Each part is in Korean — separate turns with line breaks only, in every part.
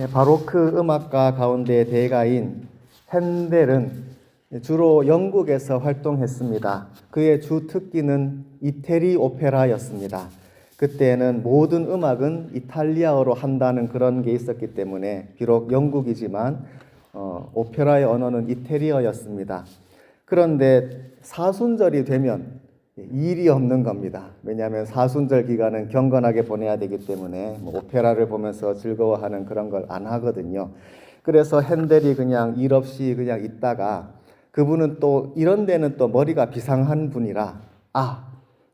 바로크 음악가 가운데 대가인 핸델은 주로 영국에서 활동했습니다. 그의 주 특기는 이태리 오페라였습니다. 그때는 모든 음악은 이탈리아어로 한다는 그런 게 있었기 때문에 비록 영국이지만 오페라의 언어는 이태리어였습니다. 그런데 사순절이 되면 일이 없는 겁니다. 왜냐하면 사순절 기간은 경건하게 보내야 되기 때문에 오페라를 보면서 즐거워하는 그런 걸 안 하거든요. 그래서 핸델이 그냥 일 없이 그냥 있다가 그분은 또 이런 데는 또 머리가 비상한 분이라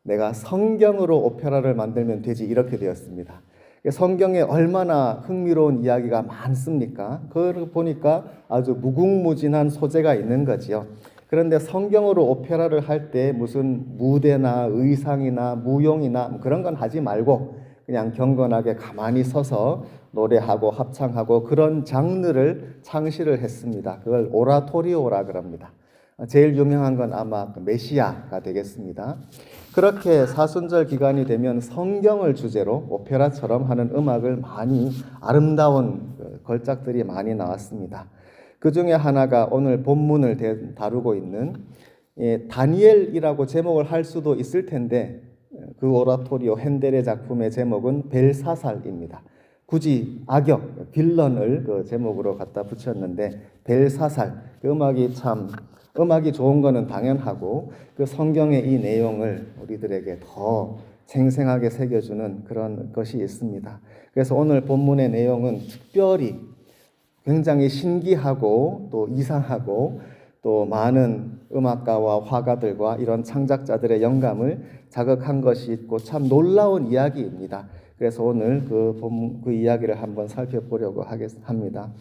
내가 성경으로 오페라를 만들면 되지 이렇게 되었습니다. 성경에 얼마나 흥미로운 이야기가 많습니까? 그걸 보니까 아주 무궁무진한 소재가 있는 거지요. 그런데 성경으로 오페라를 할 때 무슨 무대나 의상이나 무용이나 그런 건 하지 말고 그냥 경건하게 가만히 서서 노래하고 합창하고 그런 장르를 창시를 했습니다. 그걸 오라토리오라 그럽니다. 제일 유명한 건 아마 메시아가 되겠습니다. 그렇게 사순절 기간이 되면 성경을 주제로 오페라처럼 하는 음악을 많이 아름다운 걸작들이 많이 나왔습니다. 그 중에 하나가 오늘 본문을 다루고 있는 다니엘이라고 제목을 할 수도 있을 텐데 그 오라토리오 핸델의 작품의 제목은 벨사살입니다. 굳이 악역, 빌런을 그 제목으로 갖다 붙였는데 벨사살, 그 음악이 좋은 거는 당연하고 그 성경의 이 내용을 우리들에게 더 생생하게 새겨주는 그런 것이 있습니다. 그래서 오늘 본문의 내용은 특별히 굉장히 신기하고 또 이상하고 또 많은 음악가와 화가들과 이런 창작자들의 영감을 자극한 것이 있고 참 놀라운 이야기입니다. 그래서 오늘 그 이야기를 한번 살펴보려고 합니다.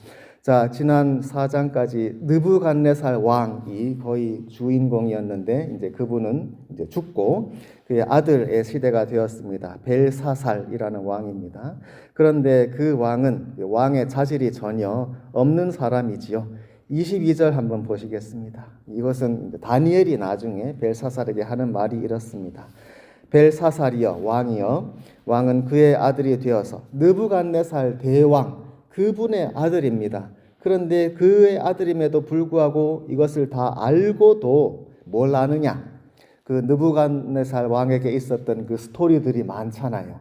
자, 지난 4장까지 느부갓네살 왕이 거의 주인공이었는데 이제 그분은 이제 죽고 그의 아들의 시대가 되었습니다. 벨사살이라는 왕입니다. 그런데 그 왕은 왕의 자질이 전혀 없는 사람이지요. 22절 한번 보시겠습니다. 이것은 다니엘이 나중에 벨사살에게 하는 말이 이렇습니다. 벨사살이여 왕이여 왕은 그의 아들이 되어서 느부갓네살 대왕 그분의 아들입니다. 그런데 그의 아들임에도 불구하고 이것을 다 알고도 뭘 아느냐? 그 느부갓네살 왕에게 있었던 그 스토리들이 많잖아요.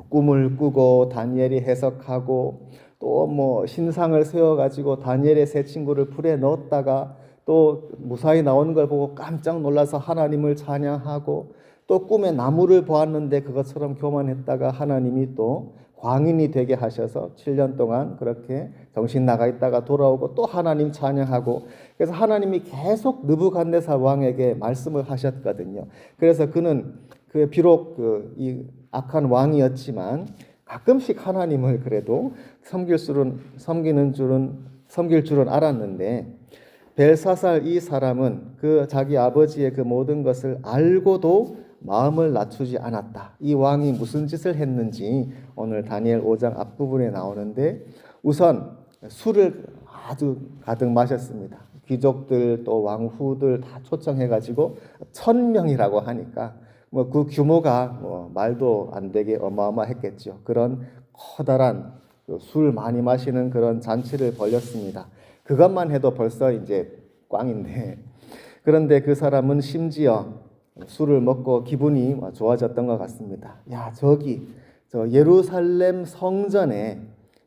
꿈을 꾸고 다니엘이 해석하고 또 신상을 세워가지고 다니엘의 세 친구를 풀에 넣었다가 또 무사히 나오는 걸 보고 깜짝 놀라서 하나님을 찬양하고 또 꿈에 나무를 보았는데 그것처럼 교만했다가 하나님이 또 광인이 되게 하셔서 7년 동안 그렇게 정신 나가 있다가 돌아오고 또 하나님 찬양하고 그래서 하나님이 계속 느부갓네살 왕에게 말씀을 하셨거든요. 그래서 그는 비록 이 악한 왕이었지만 가끔씩 하나님을 그래도 섬길 줄은 알았는데 벨사살 이 사람은 자기 아버지의 그 모든 것을 알고도 마음을 낮추지 않았다. 이 왕이 무슨 짓을 했는지 오늘 다니엘 5장 앞부분에 나오는데 우선 술을 아주 가득 마셨습니다. 귀족들 또 왕후들 다 초청해가지고 1000명이라고 하니까 그 규모가 말도 안 되게 어마어마했겠죠. 그런 커다란 술 많이 마시는 그런 잔치를 벌였습니다. 그것만 해도 벌써 이제 꽝인데 그런데 그 사람은 심지어 술을 먹고 기분이 좋아졌던 것 같습니다. 저 예루살렘 성전에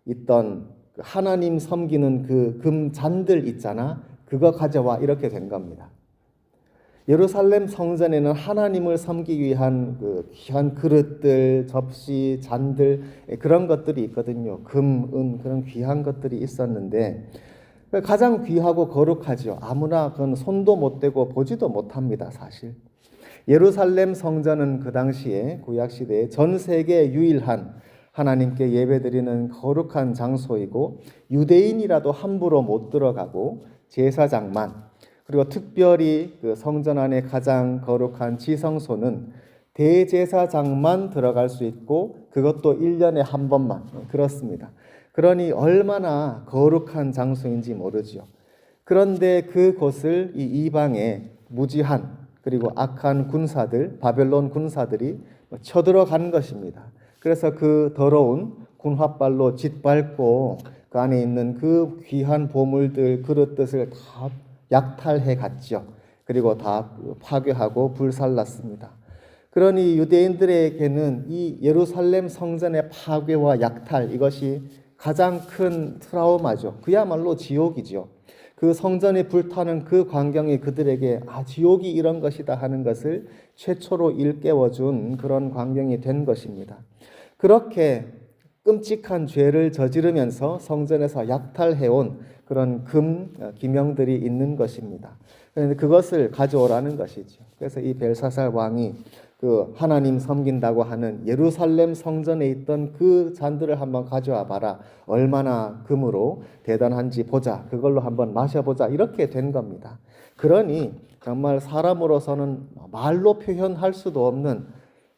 있던 하나님 섬기는 그 금 잔들 있잖아. 그거 가져와 이렇게 된 겁니다. 예루살렘 성전에는 하나님을 섬기기 위한 귀한 그릇들, 접시, 잔들 그런 것들이 있거든요. 금, 은 그런 귀한 것들이 있었는데 가장 귀하고 거룩하죠. 아무나 그건 손도 못 대고 보지도 못합니다, 사실. 예루살렘 성전은 그 당시에 구약시대에 전 세계 유일한 하나님께 예배드리는 거룩한 장소이고 유대인이라도 함부로 못 들어가고 제사장만 그리고 특별히 그 성전 안에 가장 거룩한 지성소는 대제사장만 들어갈 수 있고 그것도 1년에 한 번만 그렇습니다. 그러니 얼마나 거룩한 장소인지 모르죠. 그런데 그곳을 이 이방의 무지한 그리고 악한 군사들, 바벨론 군사들이 쳐들어간 것입니다. 그래서 그 더러운 군홧발로 짓밟고 그 안에 있는 그 귀한 보물들, 그릇들을 다 약탈해 갔죠. 그리고 다 파괴하고 불살랐습니다. 그러니 유대인들에게는 이 예루살렘 성전의 파괴와 약탈, 이것이 가장 큰 트라우마죠. 그야말로 지옥이죠. 그 성전이 불타는 그 광경이 그들에게 지옥이 이런 것이다 하는 것을 최초로 일깨워준 그런 광경이 된 것입니다. 그렇게 끔찍한 죄를 저지르면서 성전에서 약탈해온 그런 기명들이 있는 것입니다. 그런데 그것을 가져오라는 것이죠. 그래서 이 벨사살 왕이 그 하나님 섬긴다고 하는 예루살렘 성전에 있던 그 잔들을 한번 가져와 봐라. 얼마나 금으로 대단한지 보자. 그걸로 한번 마셔보자. 이렇게 된 겁니다. 그러니 정말 사람으로서는 말로 표현할 수도 없는,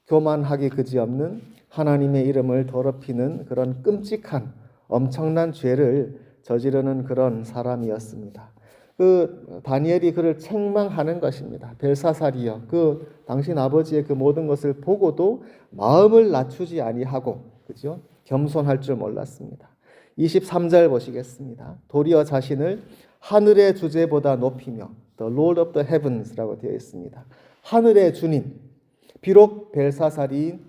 교만하기 그지없는 하나님의 이름을 더럽히는 그런 끔찍한 엄청난 죄를 저지르는 그런 사람이었습니다. 그 다니엘이 그를 책망하는 것입니다. 벨사살이여, 그 당신 아버지의 그 모든 것을 보고도 마음을 낮추지 아니하고, 그죠? 겸손할 줄 몰랐습니다. 23절 보시겠습니다. 도리어 자신을 하늘의 주제보다 높이며 The Lord of the Heavens라고 되어 있습니다. 하늘의 주님. 비록 벨사살이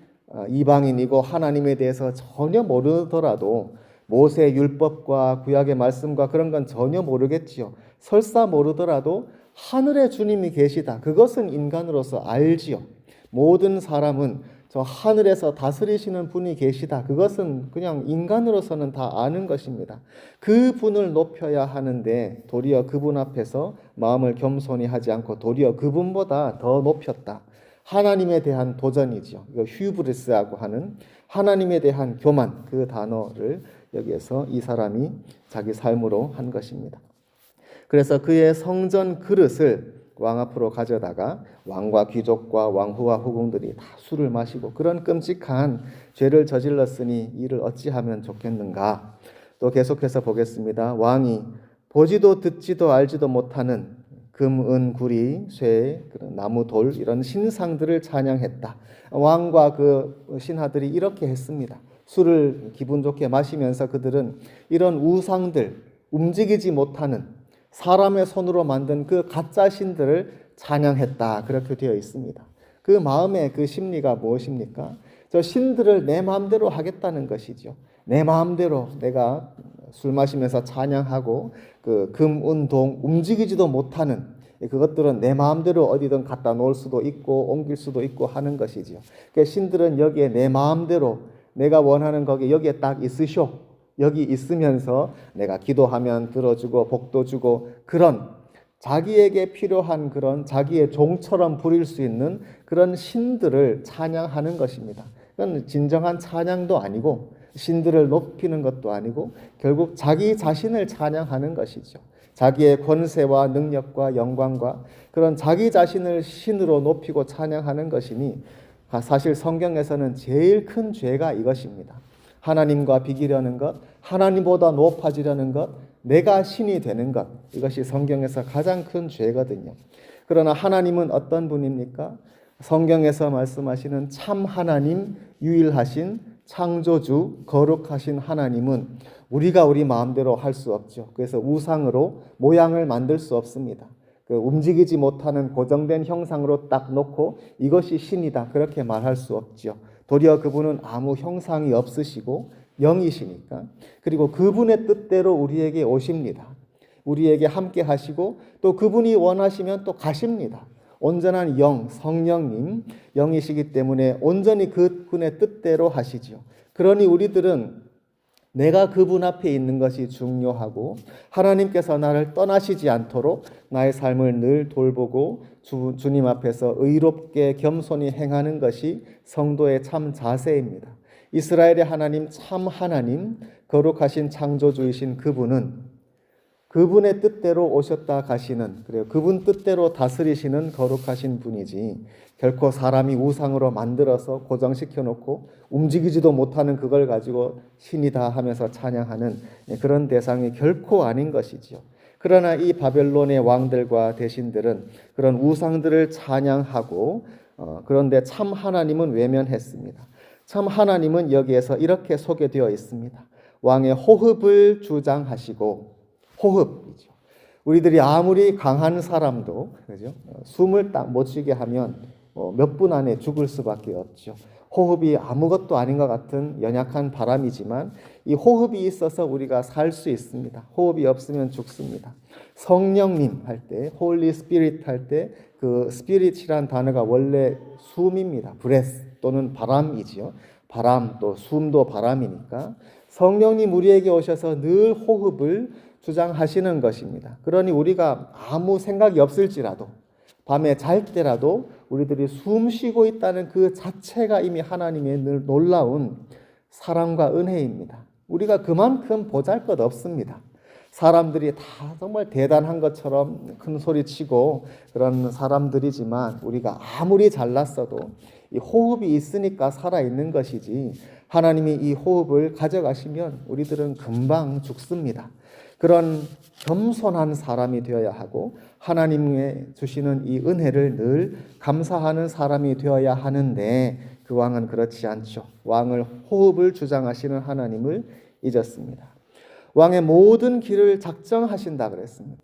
이방인이고 하나님에 대해서 전혀 모르더라도 모세 율법과 구약의 말씀과 그런 건 전혀 모르겠지요. 설사 모르더라도 하늘의 주님이 계시다. 그것은 인간으로서 알지요. 모든 사람은 저 하늘에서 다스리시는 분이 계시다. 그것은 그냥 인간으로서는 다 아는 것입니다. 그 분을 높여야 하는데 도리어 그분 앞에서 마음을 겸손히 하지 않고 도리어 그분보다 더 높였다. 하나님에 대한 도전이죠. 이거 휴브리스라고 하는 하나님에 대한 교만, 그 단어를 여기에서 이 사람이 자기 삶으로 한 것입니다. 그래서 그의 성전 그릇을 왕 앞으로 가져다가 왕과 귀족과 왕후와 후궁들이 다 술을 마시고 그런 끔찍한 죄를 저질렀으니 이를 어찌하면 좋겠는가. 또 계속해서 보겠습니다. 왕이 보지도 듣지도 알지도 못하는 금, 은, 구리, 쇠, 나무, 돌 이런 신상들을 찬양했다. 왕과 그 신하들이 이렇게 했습니다. 술을 기분 좋게 마시면서 그들은 이런 우상들, 움직이지 못하는 사람의 손으로 만든 그 가짜 신들을 찬양했다. 그렇게 되어 있습니다. 그 마음의 그 심리가 무엇입니까? 저 신들을 내 마음대로 하겠다는 것이죠. 내 마음대로 내가 술 마시면서 찬양하고 그 금, 은, 동 움직이지도 못하는 그것들은 내 마음대로 어디든 갖다 놓을 수도 있고 옮길 수도 있고 하는 것이지요. 그러니까 신들은 여기에 내 마음대로 내가 원하는 거기 여기에 딱 있으쇼. 여기 있으면서 내가 기도하면 들어주고 복도 주고 그런 자기에게 필요한 그런 자기의 종처럼 부릴 수 있는 그런 신들을 찬양하는 것입니다. 그건 진정한 찬양도 아니고 신들을 높이는 것도 아니고 결국 자기 자신을 찬양하는 것이죠. 자기의 권세와 능력과 영광과 그런 자기 자신을 신으로 높이고 찬양하는 것이니 사실 성경에서는 제일 큰 죄가 이것입니다. 하나님과 비기려는 것, 하나님보다 높아지려는 것, 내가 신이 되는 것, 이것이 성경에서 가장 큰 죄거든요. 그러나 하나님은 어떤 분입니까? 성경에서 말씀하시는 참 하나님, 유일하신 창조주, 거룩하신 하나님은 우리가 우리 마음대로 할 수 없죠. 그래서 우상으로 모양을 만들 수 없습니다. 그 움직이지 못하는 고정된 형상으로 딱 놓고 이것이 신이다 그렇게 말할 수 없죠. 도리어 그분은 아무 형상이 없으시고 영이시니까. 그리고 그분의 뜻대로 우리에게 오십니다. 우리에게 함께 하시고 또 그분이 원하시면 또 가십니다. 온전한 영, 성령님, 영이시기 때문에 온전히 그분의 뜻대로 하시죠. 그러니 우리들은 내가 그분 앞에 있는 것이 중요하고 하나님께서 나를 떠나시지 않도록 나의 삶을 늘 돌보고 주님 앞에서 의롭게 겸손히 행하는 것이 성도의 참 자세입니다. 이스라엘의 하나님, 참 하나님, 거룩하신 창조주이신 그분은 그분의 뜻대로 오셨다 가시는, 그래요. 그분 뜻대로 다스리시는 거룩하신 분이지 결코 사람이 우상으로 만들어서 고정시켜 놓고 움직이지도 못하는 그걸 가지고 신이다 하면서 찬양하는 그런 대상이 결코 아닌 것이지요. 그러나 이 바벨론의 왕들과 대신들은 그런 우상들을 찬양하고 그런데 참 하나님은 외면했습니다. 참 하나님은 여기에서 이렇게 소개되어 있습니다. 왕의 호흡을 주장하시고, 호흡이죠. 우리들이 아무리 강한 사람도 그죠? 숨을 딱 못 쉬게 하면 몇 분 안에 죽을 수밖에 없죠. 호흡이 아무것도 아닌 것 같은 연약한 바람이지만 이 호흡이 있어서 우리가 살 수 있습니다. 호흡이 없으면 죽습니다. 성령님 할 때, 홀리 스피릿 할 때 그 스피릿이란 단어가 원래 숨입니다. 브레스 또는 바람이지요. 바람 또 숨도 바람이니까 성령님 우리에게 오셔서 늘 호흡을 주장하시는 것입니다. 그러니 우리가 아무 생각이 없을지라도 밤에 잘 때라도 우리들이 숨 쉬고 있다는 그 자체가 이미 하나님의 늘 놀라운 사랑과 은혜입니다. 우리가 그만큼 보잘것 없습니다. 사람들이 다 정말 대단한 것처럼 큰 소리 치고 그런 사람들이지만 우리가 아무리 잘났어도 이 호흡이 있으니까 살아있는 것이지 하나님이 이 호흡을 가져가시면 우리들은 금방 죽습니다. 그런 겸손한 사람이 되어야 하고 하나님의 주시는 이 은혜를 늘 감사하는 사람이 되어야 하는데 그 왕은 그렇지 않죠. 왕을 호흡을 주장하시는 하나님을 잊었습니다. 왕의 모든 길을 작정하신다 그랬습니다.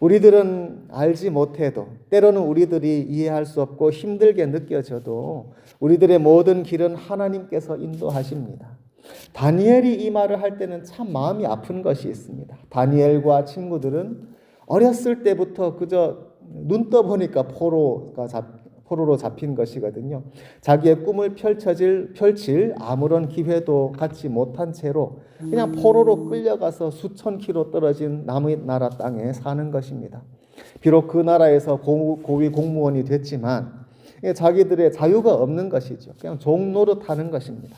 우리들은 알지 못해도 때로는 우리들이 이해할 수 없고 힘들게 느껴져도 우리들의 모든 길은 하나님께서 인도하십니다. 다니엘이 이 말을 할 때는 참 마음이 아픈 것이 있습니다. 다니엘과 친구들은 어렸을 때부터 그저 눈 떠보니까 포로로 잡힌 것이거든요. 자기의 꿈을 펼칠 아무런 기회도 갖지 못한 채로 그냥 포로로 끌려가서 수천 킬로 떨어진 남의 나라 땅에 사는 것입니다. 비록 그 나라에서 고위 공무원이 됐지만 자기들의 자유가 없는 것이죠. 그냥 종 노릇하는 것입니다.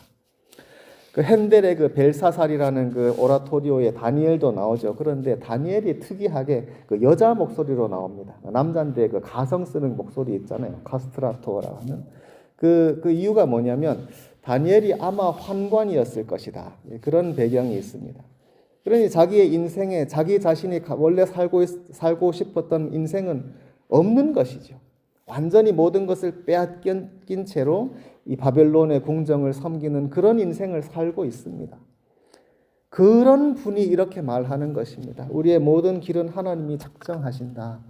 그 핸델의 그 벨사살이라는 그 오라토리오에 다니엘도 나오죠. 그런데 다니엘이 특이하게 그 여자 목소리로 나옵니다. 남자인데 그 가성 쓰는 목소리 있잖아요. 카스트라토라고 하는 그 이유가 뭐냐면 다니엘이 아마 환관이었을 것이다. 그런 배경이 있습니다. 그러니 자기의 인생에 자기 자신이 원래 살고 싶었던 인생은 없는 것이죠. 완전히 모든 것을 빼앗긴 채로 이 바벨론의 궁정을 섬기는 그런 인생을 살고 있습니다. 그런 분이 이렇게 말하는 것입니다. 우리의 모든 길은 하나님이 작정하신다.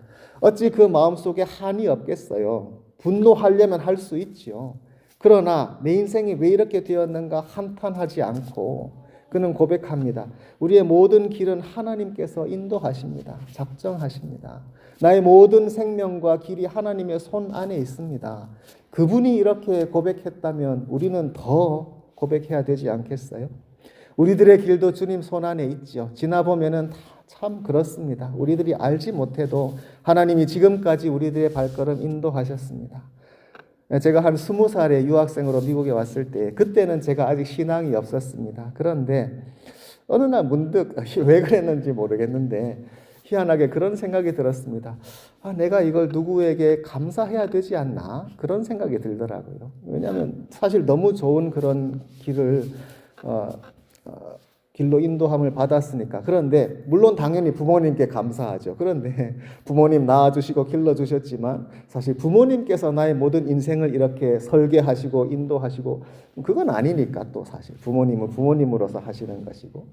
어찌 그 마음속에 한이 없겠어요. 분노하려면 할 수 있지요. 그러나 내 인생이 왜 이렇게 되었는가 한탄하지 않고 그는 고백합니다. 우리의 모든 길은 하나님께서 인도하십니다. 작정하십니다. 나의 모든 생명과 길이 하나님의 손 안에 있습니다. 그분이 이렇게 고백했다면 우리는 더 고백해야 되지 않겠어요? 우리들의 길도 주님 손 안에 있죠. 지나보면은 참 그렇습니다. 우리들이 알지 못해도 하나님이 지금까지 우리들의 발걸음 인도하셨습니다. 제가 한 20살에 유학생으로 미국에 왔을 때 그때는 제가 아직 신앙이 없었습니다. 그런데 어느 날 문득 왜 그랬는지 모르겠는데 희한하게 그런 생각이 들었습니다. 내가 이걸 누구에게 감사해야 되지 않나? 그런 생각이 들더라고요. 왜냐하면 사실 너무 좋은 그런 길로 인도함을 받았으니까. 그런데 물론 당연히 부모님께 감사하죠. 그런데 부모님 낳아주시고 길러주셨지만 사실 부모님께서 나의 모든 인생을 이렇게 설계하시고 인도하시고 그건 아니니까 또 사실 부모님은 부모님으로서 하시는 것이고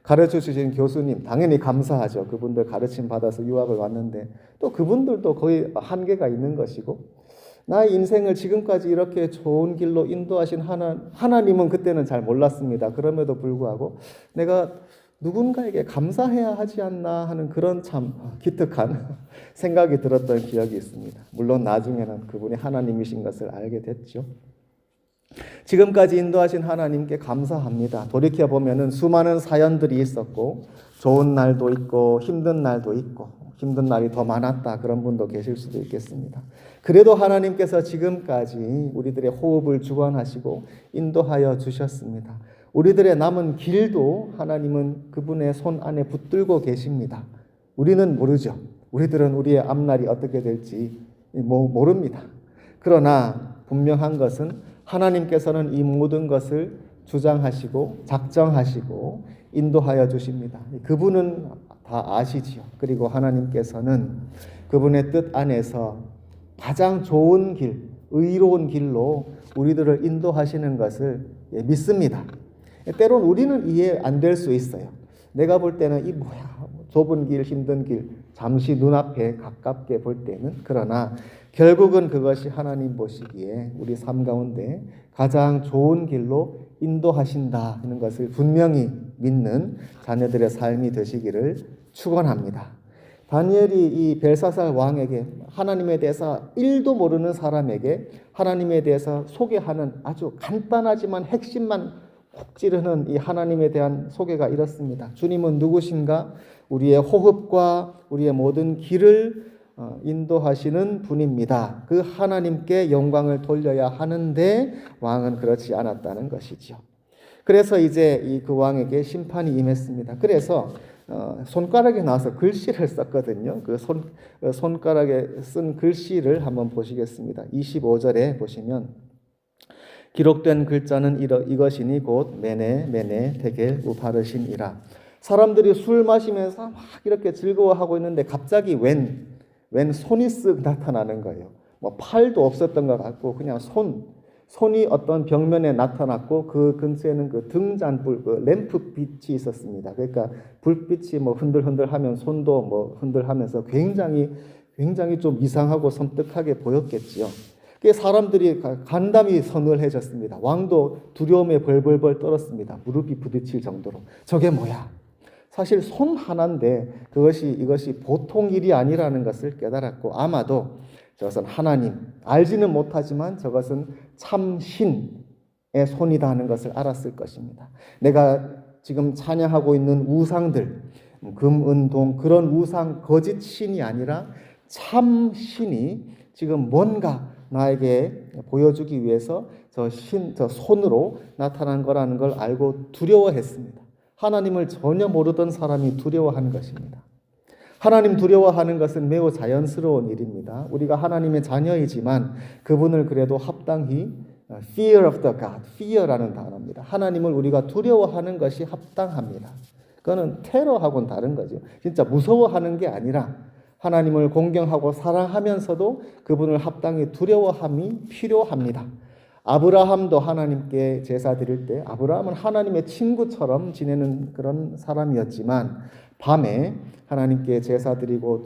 가르쳐주신 교수님 당연히 감사하죠. 그분들 가르침 받아서 유학을 왔는데 또 그분들도 거의 한계가 있는 것이고 나의 인생을 지금까지 이렇게 좋은 길로 인도하신 하나님은 그때는 잘 몰랐습니다. 그럼에도 불구하고 내가 누군가에게 감사해야 하지 않나 하는 그런 참 기특한 생각이 들었던 기억이 있습니다. 물론 나중에는 그분이 하나님이신 것을 알게 됐죠. 지금까지 인도하신 하나님께 감사합니다. 돌이켜보면 수많은 사연들이 있었고 좋은 날도 있고 힘든 날도 있고 힘든 날이 더 많았다 그런 분도 계실 수도 있겠습니다. 그래도 하나님께서 지금까지 우리들의 호흡을 주관하시고 인도하여 주셨습니다. 우리들의 남은 길도 하나님은 그분의 손 안에 붙들고 계십니다. 우리는 모르죠. 우리들은 우리의 앞날이 어떻게 될지 모릅니다. 그러나 분명한 것은 하나님께서는 이 모든 것을 주장하시고 작정하시고 인도하여 주십니다. 그분은 다 아시지요. 그리고 하나님께서는 그분의 뜻 안에서 가장 좋은 길, 의로운 길로 우리들을 인도하시는 것을 믿습니다. 때론 우리는 이해 안 될 수 있어요. 내가 볼 때는 이 뭐야, 좁은 길, 힘든 길, 잠시 눈앞에 가깝게 볼 때는, 그러나 결국은 그것이 하나님 보시기에 우리 삶 가운데 가장 좋은 길로 인도하신다 하는 것을 분명히 믿는 자녀들의 삶이 되시기를 축원합니다. 다니엘이 이 벨사살 왕에게, 하나님에 대해서 1도 모르는 사람에게 하나님에 대해서 소개하는 아주 간단하지만 핵심만 콕 찌르는 이 하나님에 대한 소개가 이렇습니다. 주님은 누구신가? 우리의 호흡과 우리의 모든 길을 인도하시는 분입니다. 그 하나님께 영광을 돌려야 하는데 왕은 그렇지 않았다는 것이죠. 그래서 이제 그 왕에게 심판이 임했습니다. 그래서 손가락에 나와서 글씨를 썼거든요. 그 손가락에 쓴 글씨를 한번 보시겠습니다. 25절에 보시면 기록된 글자는 이것이니 곧 메네 메네 테겔 우파르신이라. 사람들이 술 마시면서 막 이렇게 즐거워하고 있는데 갑자기 웬 손이 쓱 나타나는 거예요. 뭐 팔도 없었던 것 같고 그냥 손이 어떤 벽면에 나타났고 그 근처에는 그 등잔불, 그 램프 빛이 있었습니다. 그러니까 불빛이 뭐 흔들흔들하면 손도 뭐 흔들하면서 굉장히 좀 이상하고 섬뜩하게 보였겠지요. 그 사람들이 간담이 서늘해졌습니다. 왕도 두려움에 벌벌벌 떨었습니다. 무릎이 부딪힐 정도로. 저게 뭐야? 사실 손 하나인데 이것이 보통 일이 아니라는 것을 깨달았고, 아마도 저것은 하나님, 알지는 못하지만 저것은 참 신의 손이다 하는 것을 알았을 것입니다. 내가 지금 찬양하고 있는 우상들, 금, 은, 동, 그런 우상 거짓 신이 아니라 참 신이 지금 뭔가 나에게 보여주기 위해서 저 손으로 나타난 거라는 걸 알고 두려워했습니다. 하나님을 전혀 모르던 사람이 두려워하는 것입니다. 하나님 두려워하는 것은 매우 자연스러운 일입니다. 우리가 하나님의 자녀이지만 그분을 그래도 합당히 fear of the God, fear라는 단어입니다. 하나님을 우리가 두려워하는 것이 합당합니다. 그거는 테러하고는 다른 거죠. 진짜 무서워하는 게 아니라 하나님을 공경하고 사랑하면서도 그분을 합당히 두려워함이 필요합니다. 아브라함도 하나님께 제사 드릴 때 아브라함은 하나님의 친구처럼 지내는 그런 사람이었지만 밤에 하나님께 제사 드리고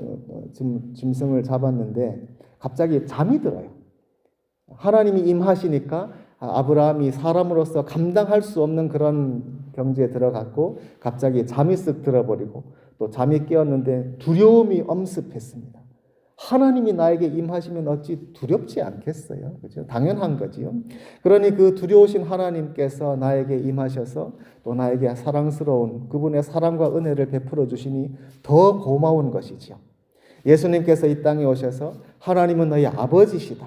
짐승을 잡았는데 갑자기 잠이 들어요. 하나님이 임하시니까 아브라함이 사람으로서 감당할 수 없는 그런 경지에 들어갔고 갑자기 잠이 쓱 들어버리고 또 잠이 깨었는데 두려움이 엄습했습니다. 하나님이 나에게 임하시면 어찌 두렵지 않겠어요? 그렇죠? 당연한 거지요. 그러니 그 두려우신 하나님께서 나에게 임하셔서 또 나에게 사랑스러운 그분의 사랑과 은혜를 베풀어 주시니 더 고마운 것이지요. 예수님께서 이 땅에 오셔서 하나님은 너희 아버지시다.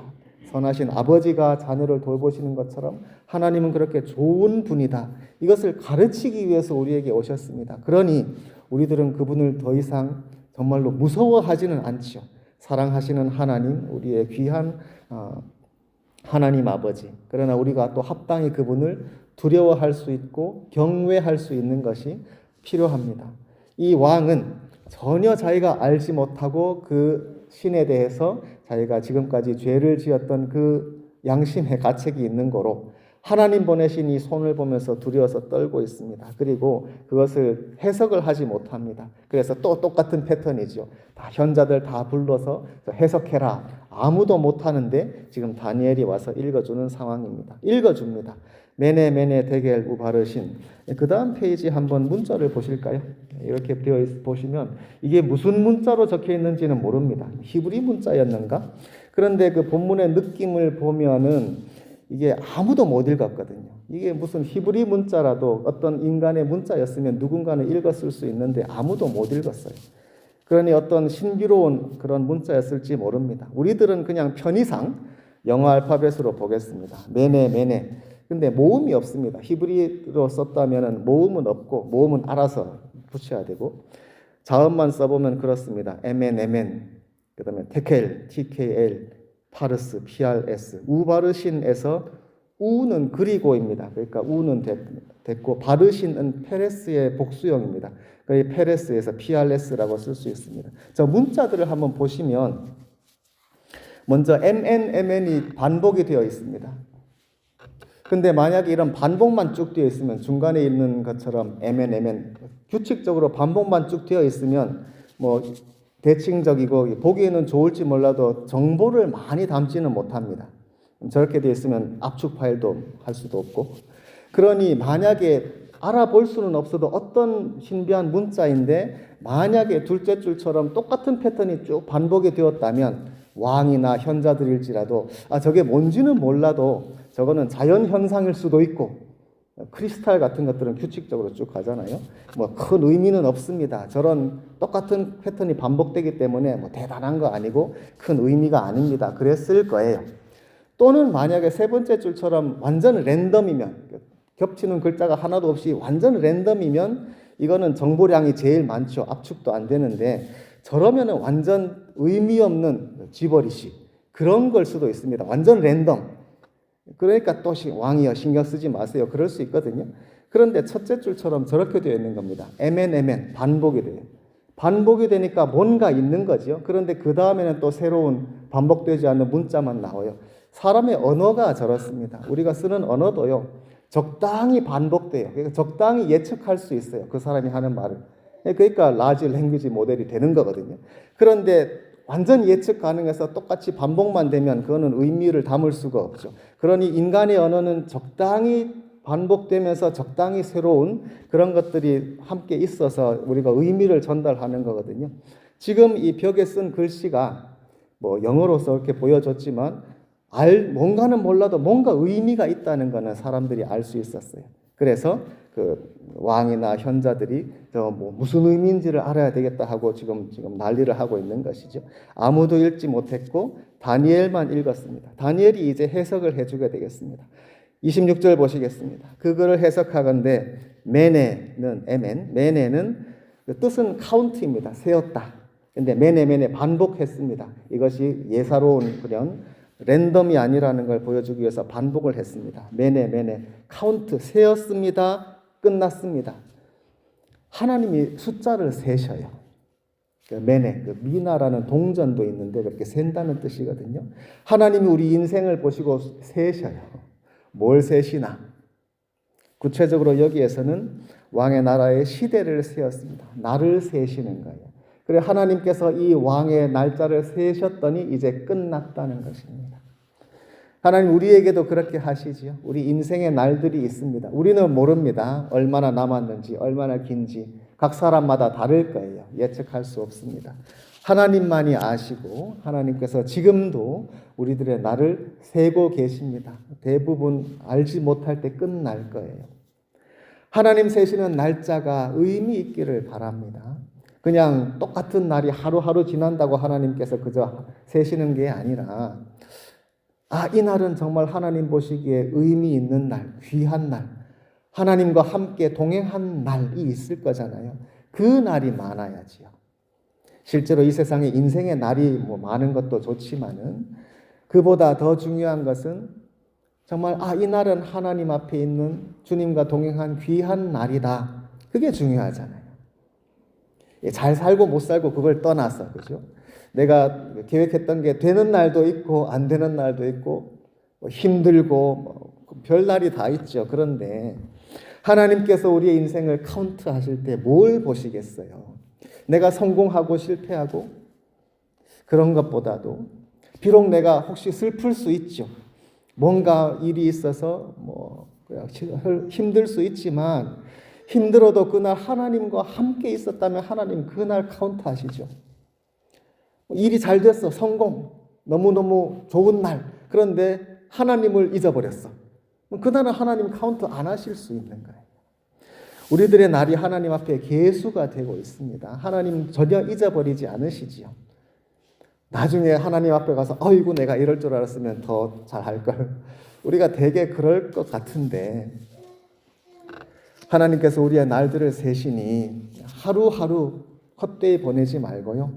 선하신 아버지가 자녀를 돌보시는 것처럼 하나님은 그렇게 좋은 분이다. 이것을 가르치기 위해서 우리에게 오셨습니다. 그러니 우리들은 그분을 더 이상 정말로 무서워하지는 않지요. 사랑하시는 하나님, 우리의 귀한 하나님 아버지. 그러나 우리가 또 합당히 그분을 두려워할 수 있고 경외할 수 있는 것이 필요합니다. 이 왕은 전혀 자기가 알지 못하고 그 신에 대해서 자기가 지금까지 죄를 지었던 그 양심의 가책이 있는 거로 하나님 보내신 이 손을 보면서 두려워서 떨고 있습니다. 그리고 그것을 해석을 하지 못합니다. 그래서 또 똑같은 패턴이죠. 다 현자들 다 불러서 해석해라. 아무도 못하는데 지금 다니엘이 와서 읽어주는 상황입니다. 읽어줍니다. 메네 메네 데겔 우바르신. 그 다음 페이지 한번 문자를 보실까요? 이렇게 되어 보시면 이게 무슨 문자로 적혀 있는지는 모릅니다. 히브리 문자였는가? 그런데 그 본문의 느낌을 보면은 이게 아무도 못 읽었거든요. 이게 무슨 히브리 문자라도 어떤 인간의 문자였으면 누군가는 읽었을 수 있는데 아무도 못 읽었어요. 그러니 어떤 신비로운 그런 문자였을지 모릅니다. 우리들은 그냥 편의상 영어 알파벳으로 보겠습니다. 메네 메네. 근데 모음이 없습니다. 히브리로 썼다면 모음은 없고 모음은 알아서 붙여야 되고 자음만 써보면 그렇습니다. 에멘 에멘. 그다음에 테켈 TKL 파르스, PRS, 우바르신에서 우는 그리고입니다. 그러니까 우는 됐고 바르신은 페레스의 복수형입니다. 그래서 페레스에서 PRS라고 쓸 수 있습니다. 저 문자들을 한번 보시면 먼저 MN, MN이 반복이 되어 있습니다. 근데 만약에 이런 반복만 쭉 되어 있으면 중간에 있는 것처럼 MN 규칙적으로 반복만 쭉 되어 있으면 뭐 대칭적이고 보기에는 좋을지 몰라도 정보를 많이 담지는 못합니다. 저렇게 되어 있으면 압축 파일도 할 수도 없고, 그러니 만약에 알아볼 수는 없어도 어떤 신비한 문자인데 만약에 둘째 줄처럼 똑같은 패턴이 쭉 반복이 되었다면 왕이나 현자들일지라도 저게 뭔지는 몰라도 저거는 자연 현상일 수도 있고, 크리스탈 같은 것들은 규칙적으로 쭉 가잖아요. 뭐 큰 의미는 없습니다. 저런 똑같은 패턴이 반복되기 때문에 뭐 대단한 거 아니고 큰 의미가 아닙니다. 그랬을 거예요. 또는 만약에 세 번째 줄처럼 완전 랜덤이면, 겹치는 글자가 하나도 없이 완전 랜덤이면 이거는 정보량이 제일 많죠. 압축도 안 되는데 저러면은 완전 의미 없는 쥐버리시 그런 걸 수도 있습니다. 완전 랜덤. 그러니까 또 왕이여 신경 쓰지 마세요. 그럴 수 있거든요. 그런데 첫째 줄처럼 저렇게 되어 있는 겁니다. MN 반복이 돼요. 반복이 되니까 뭔가 있는 거죠. 그런데 그 다음에는 또 새로운 반복되지 않는 문자만 나와요. 사람의 언어가 저렇습니다. 우리가 쓰는 언어도요. 적당히 반복돼요. 그러니까 적당히 예측할 수 있어요. 그 사람이 하는 말을. 그러니까 라지 랭귀지 모델이 되는 거거든요. 그런데 완전 예측 가능해서 똑같이 반복만 되면 그거는 의미를 담을 수가 없죠. 그러니 인간의 언어는 적당히 반복되면서 적당히 새로운 그런 것들이 함께 있어서 우리가 의미를 전달하는 거거든요. 지금 이 벽에 쓴 글씨가 뭐 영어로서 이렇게 보여줬지만 뭔가는 몰라도 뭔가 의미가 있다는 것은 사람들이 알 수 있었어요. 그래서 그 왕이나 현자들이 뭐 무슨 의미인지를 알아야 되겠다 하고 지금 난리를 하고 있는 것이죠. 아무도 읽지 못했고 다니엘만 읽었습니다. 다니엘이 이제 해석을 해주게 되겠습니다. 26절 보시겠습니다. 그거를 해석하건대 메네는 그 뜻은 카운트입니다. 세었다. 근데 메네 반복했습니다. 이것이 예사로운 그런 랜덤이 아니라는 걸 보여주기 위해서 반복을 했습니다. 메네 카운트 세었습니다. 끝났습니다. 하나님이 숫자를 세셔요. 메네 미나라는 동전도 있는데 그렇게 센다는 뜻이거든요. 하나님이 우리 인생을 보시고 세셔요. 뭘 세시나? 구체적으로 여기에서는 왕의 나라의 시대를 세었습니다. 나를 세시는 거예요. 그래 하나님께서 이 왕의 날짜를 세셨더니 이제 끝났다는 것입니다. 하나님 우리에게도 그렇게 하시지요. 우리 인생의 날들이 있습니다. 우리는 모릅니다. 얼마나 남았는지, 얼마나 긴지 각 사람마다 다를 거예요. 예측할 수 없습니다. 하나님만이 아시고 하나님께서 지금도 우리들의 날을 세고 계십니다. 대부분 알지 못할 때 끝날 거예요. 하나님 세시는 날짜가 의미 있기를 바랍니다. 그냥 똑같은 날이 하루하루 지난다고 하나님께서 그저 세시는 게 아니라 이 날은 정말 하나님 보시기에 의미 있는 날, 귀한 날, 하나님과 함께 동행한 날이 있을 거잖아요. 그 날이 많아야지요. 실제로 이 세상에 인생의 날이 많은 것도 좋지만은 그보다 더 중요한 것은 정말 이 날은 하나님 앞에 있는 주님과 동행한 귀한 날이다. 그게 중요하잖아요. 잘 살고 못 살고 그걸 떠나서, 그죠? 내가 계획했던 게 되는 날도 있고 안 되는 날도 있고 힘들고 별날이 다 있죠. 그런데 하나님께서 우리의 인생을 카운트하실 때 뭘 보시겠어요? 내가 성공하고 실패하고 그런 것보다도 비록 내가 혹시 슬플 수 있죠. 뭔가 일이 있어서 힘들 수 있지만 힘들어도 그날 하나님과 함께 있었다면 하나님 그날 카운트하시죠. 일이 잘 됐어. 성공. 너무너무 좋은 날. 그런데 하나님을 잊어버렸어. 그날은 하나님 카운트 안 하실 수 있는 거예요. 우리들의 날이 하나님 앞에 계수가 되고 있습니다. 하나님 전혀 잊어버리지 않으시지요. 나중에 하나님 앞에 가서 어이구 내가 이럴 줄 알았으면 더 잘할 걸. 우리가 되게 그럴 것 같은데 하나님께서 우리의 날들을 세시니 하루하루 헛되이 보내지 말고요.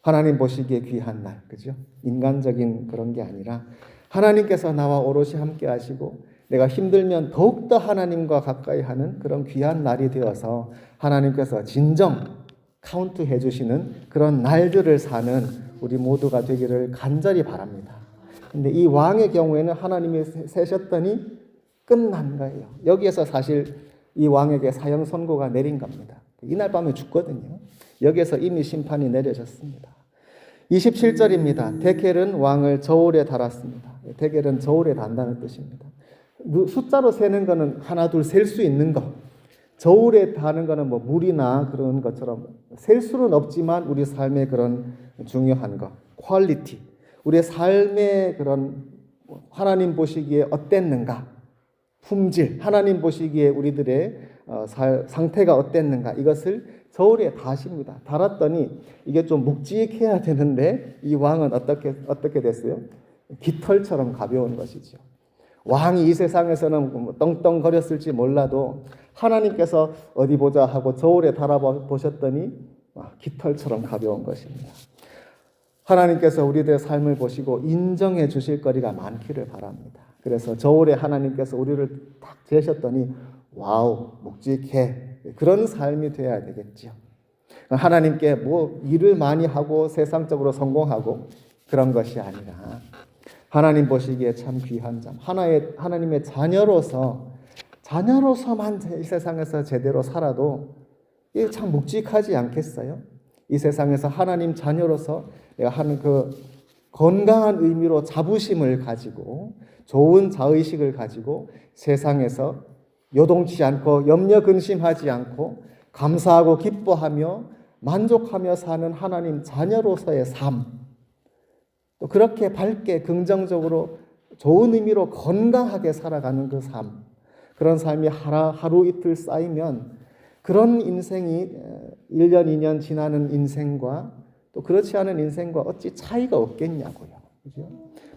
하나님 보시기에 귀한 날, 그죠? 인간적인 그런 게 아니라 하나님께서 나와 오롯이 함께 하시고 내가 힘들면 더욱더 하나님과 가까이 하는 그런 귀한 날이 되어서 하나님께서 진정 카운트해 주시는 그런 날들을 사는 우리 모두가 되기를 간절히 바랍니다. 근데 이 왕의 경우에는 하나님이 세셨더니 끝난 거예요. 여기에서 사실 이 왕에게 사형 선고가 내린 겁니다. 이날 밤에 죽거든요. 여기에서 이미 심판이 내려졌습니다. 27절입니다. 데켈은 왕을 저울에 달았습니다. 데켈은 저울에 단다는 뜻입니다. 숫자로 세는 거는 하나 둘 셀 수 있는 거. 저울에 다는 거는 뭐 물이나 그런 것처럼 셀 수는 없지만 우리 삶의 그런 중요한 거, 퀄리티, 우리의 삶의 그런 하나님 보시기에 어땠는가, 품질, 하나님 보시기에 우리들의 상태가 어땠는가, 이것을 저울에 다십니다. 달았더니 이게 좀 묵직해야 되는데 이 왕은 어떻게 됐어요? 깃털처럼 가벼운 것이죠. 왕이 이 세상에서는 떵떵거렸을지 몰라도 하나님께서 어디 보자 하고 저울에 달아보셨더니 깃털처럼 가벼운 것입니다. 하나님께서 우리들의 삶을 보시고 인정해 주실 거리가 많기를 바랍니다. 그래서 저울에 하나님께서 우리를 딱 재셨더니 와우, 묵직해. 그런 삶이 되어야 되겠죠. 하나님께 뭐 일을 많이 하고 세상적으로 성공하고 그런 것이 아니라 하나님 보시기에 참 귀한 자, 하나님의 자녀로서만 이 세상에서 제대로 살아도 이게 참 묵직하지 않겠어요? 이 세상에서 하나님 자녀로서 내가 하는 그 건강한 의미로 자부심을 가지고 좋은 자의식을 가지고 세상에서 요동치 않고 염려 근심하지 않고 감사하고 기뻐하며 만족하며 사는 하나님 자녀로서의 삶, 또 그렇게 밝게 긍정적으로 좋은 의미로 건강하게 살아가는 그 삶, 그런 삶이 하루 이틀 쌓이면 그런 인생이 1년, 2년 지나는 인생과 또 그렇지 않은 인생과 어찌 차이가 없겠냐고요. 그죠?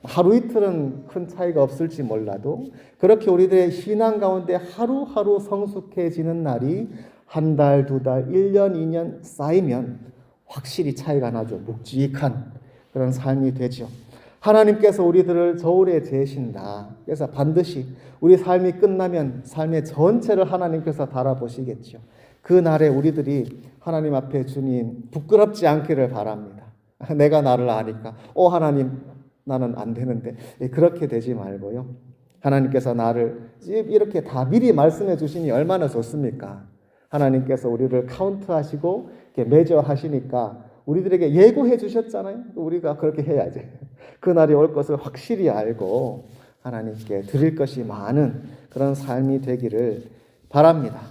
하루 이틀은 큰 차이가 없을지 몰라도 그렇게 우리들의 신앙 가운데 하루하루 성숙해지는 날이 한 달, 두 달, 1년, 2년 쌓이면 확실히 차이가 나죠. 묵직한 그런 삶이 되죠. 하나님께서 우리들을 저울에 재신다. 그래서 반드시 우리 삶이 끝나면 삶의 전체를 하나님께서 달아보시겠죠. 그 날에 우리들이 하나님 앞에 주님 부끄럽지 않기를 바랍니다. 내가 나를 아니까 하나님 나는 안 되는데 그렇게 되지 말고요. 하나님께서 나를 이렇게 다 미리 말씀해 주시니 얼마나 좋습니까? 하나님께서 우리를 카운트하시고 매저하시니까 우리들에게 예고해 주셨잖아요. 우리가 그렇게 해야지. 그 날이 올 것을 확실히 알고 하나님께 드릴 것이 많은 그런 삶이 되기를 바랍니다.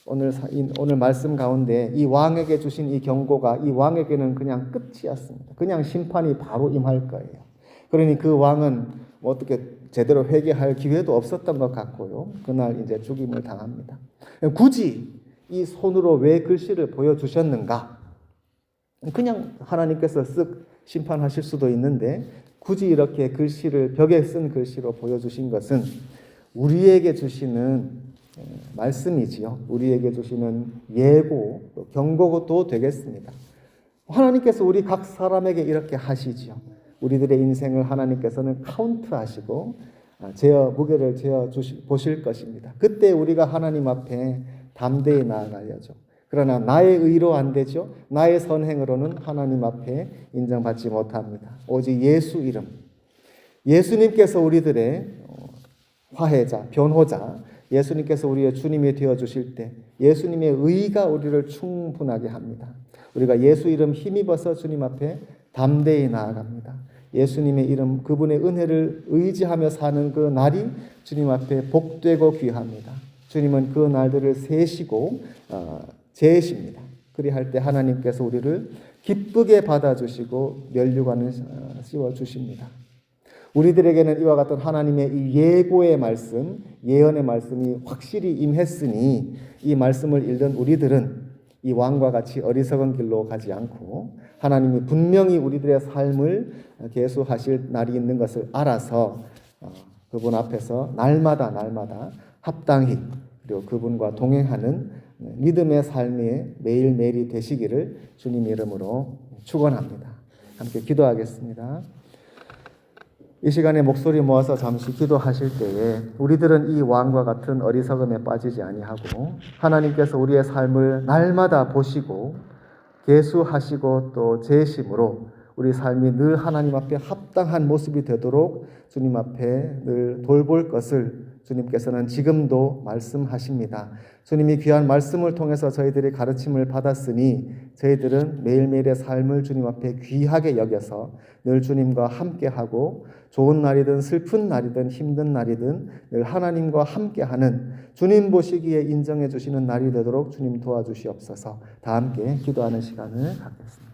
오늘 말씀 가운데 이 왕에게 주신 이 경고가 이 왕에게는 그냥 끝이었습니다. 그냥 심판이 바로 임할 거예요. 그러니 그 왕은 어떻게 제대로 회개할 기회도 없었던 것 같고요. 그날 이제 죽임을 당합니다. 굳이 이 손으로 왜 글씨를 보여주셨는가? 그냥 하나님께서 쓱 심판하실 수도 있는데 굳이 이렇게 글씨를 벽에 쓴 글씨로 보여주신 것은 우리에게 주시는 말씀이지요. 우리에게 주시는 예고, 경고도 되겠습니다. 하나님께서 우리 각 사람에게 이렇게 하시지요. 우리들의 인생을 하나님께서는 카운트하시고 무게를 재어 보실 것입니다. 그때 우리가 하나님 앞에 담대히 나아가야죠. 그러나 나의 의로 안 되죠. 나의 선행으로는 하나님 앞에 인정받지 못합니다. 오직 예수 이름, 예수님께서 우리들의 화해자, 변호자, 예수님께서 우리의 주님이 되어주실 때 예수님의 의가 우리를 충분하게 합니다. 우리가 예수 이름 힘입어서 주님 앞에 담대히 나아갑니다. 예수님의 이름, 그분의 은혜를 의지하며 사는 그 날이 주님 앞에 복되고 귀합니다. 주님은 그 날들을 세시고 재십니다. 그리할 때 하나님께서 우리를 기쁘게 받아주시고 면류관을 씌워주십니다. 우리들에게는 이와 같은 하나님의 이 예고의 말씀, 예언의 말씀이 확실히 임했으니 이 말씀을 읽는 우리들은 이 왕과 같이 어리석은 길로 가지 않고 하나님이 분명히 우리들의 삶을 계수하실 날이 있는 것을 알아서 그분 앞에서 날마다 합당히 그리고 그분과 동행하는 믿음의 삶이 매일매일이 되시기를 주님 이름으로 축원합니다. 함께 기도하겠습니다. 이 시간에 목소리 모아서 잠시 기도하실 때에 우리들은 이 왕과 같은 어리석음에 빠지지 아니하고 하나님께서 우리의 삶을 날마다 보시고 계수하시고 또 재심으로 우리 삶이 늘 하나님 앞에 합당한 모습이 되도록 주님 앞에 늘 돌볼 것을 주님께서는 지금도 말씀하십니다. 주님이 귀한 말씀을 통해서 저희들이 가르침을 받았으니 저희들은 매일매일의 삶을 주님 앞에 귀하게 여겨서 늘 주님과 함께하고 좋은 날이든 슬픈 날이든 힘든 날이든 늘 하나님과 함께하는 주님 보시기에 인정해 주시는 날이 되도록 주님 도와주시옵소서. 다 함께 기도하는 시간을 갖겠습니다.